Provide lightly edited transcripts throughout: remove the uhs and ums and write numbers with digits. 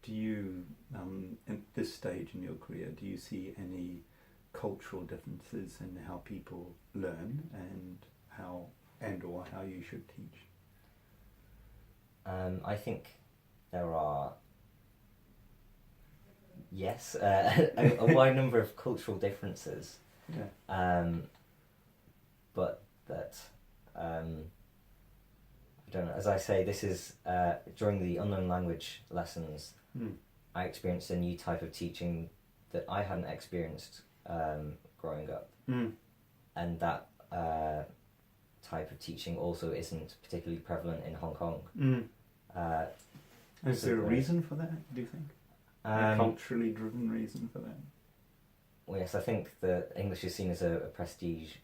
do you, at this stage in your career, do you see any cultural differences in how people learn and or how you should teach? I think there are, yes, a wide number of cultural differences. Yeah. But that, I don't know, as I say, this is, during the unknown language lessons, I experienced a new type of teaching that I hadn't experienced growing up. And that type of teaching also isn't particularly prevalent in Hong Kong. Is there a reason for that, do you think? A culturally driven reason for that? Well, yes, I think that English is seen as a prestige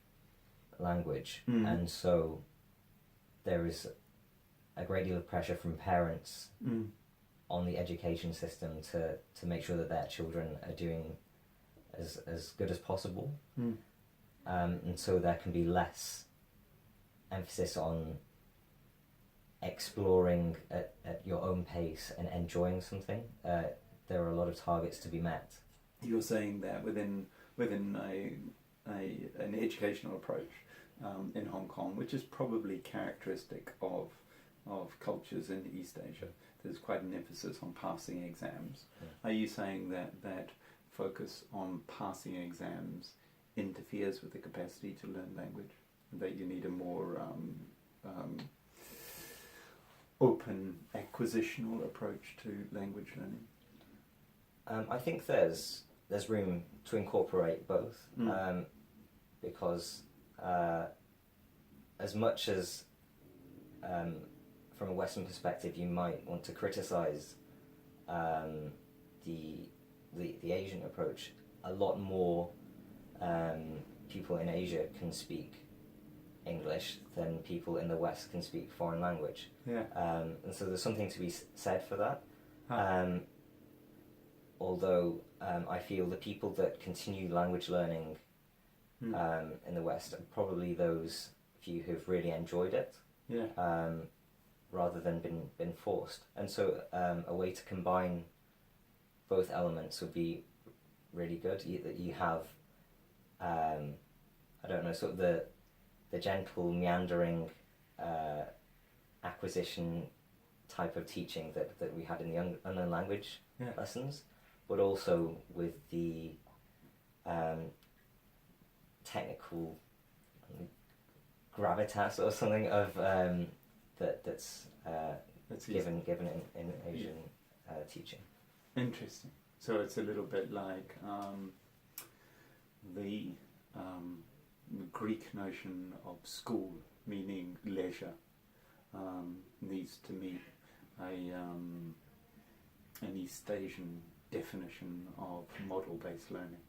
language, and so there is a great deal of pressure from parents on the education system to make sure that their children are doing as good as possible. And so there can be less emphasis on exploring at your own pace and enjoying something. There are a lot of targets to be met. You're saying that within an educational approach in Hong Kong, which is probably characteristic of cultures in East Asia, there's quite an emphasis on passing exams. Are you saying that focus on passing exams interferes with the capacity to learn language? That you need a more open acquisitional approach to language learning? I think there's room to incorporate both, because as much as from a Western perspective you might want to criticize the Asian approach, a lot more people in Asia can speak English than people in the West can speak foreign language. And so there's something to be said for that. Although I feel the people that continue language learning in the West are probably those few who've really enjoyed it, rather than been forced. And so a way to combine both elements would be really good. That you have, I don't know, sort of the gentle meandering acquisition type of teaching that we had in the unknown language lessons, but also with the technical gravitas or something of that's given in Asian teaching. Interesting. So it's a little bit like the Greek notion of school, meaning leisure, needs to meet an East Asian definition of model-based learning,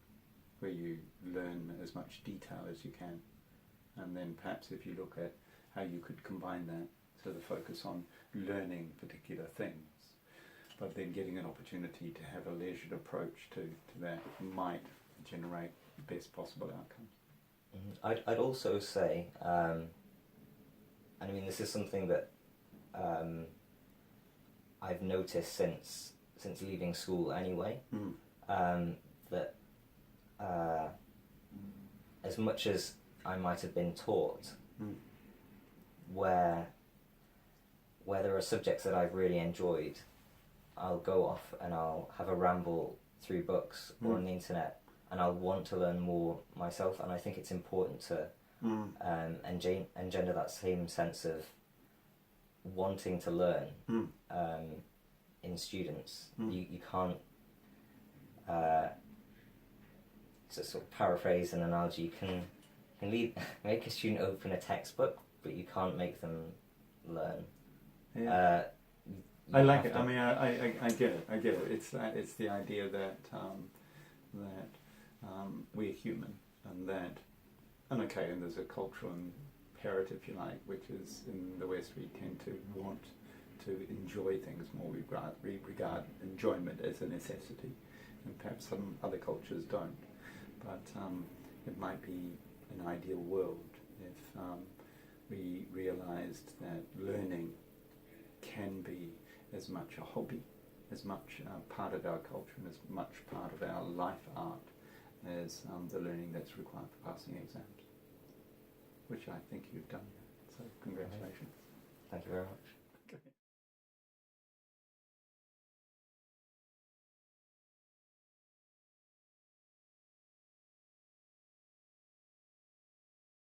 where you learn as much detail as you can, and then perhaps if you look at how you could combine that, so the focus on learning particular things, but then getting an opportunity to have a leisured approach to that might generate the best possible outcomes. I'd also say, and I mean this is something that I've noticed since leaving school anyway, that as much as I might have been taught, where there are subjects that I've really enjoyed, I'll go off and I'll have a ramble through books or on the internet, and I'll want to learn more myself. And I think it's important to engender that same sense of wanting to learn in students. You can't, to sort of paraphrase an analogy, you can make a student open a textbook, but you can't make them learn. I like it. I mean, I get it. I get it. It's the idea that we're human, and there's a cultural imperative, if you like, which is in the West we tend to want to enjoy things more. We regard enjoyment as a necessity, and perhaps some other cultures don't. But it might be an ideal world if we realised that learning can be as much a hobby as much part of our culture and as much part of our life art as the learning that's required for passing exams, which I think you've done. So congratulations. Thank you very much.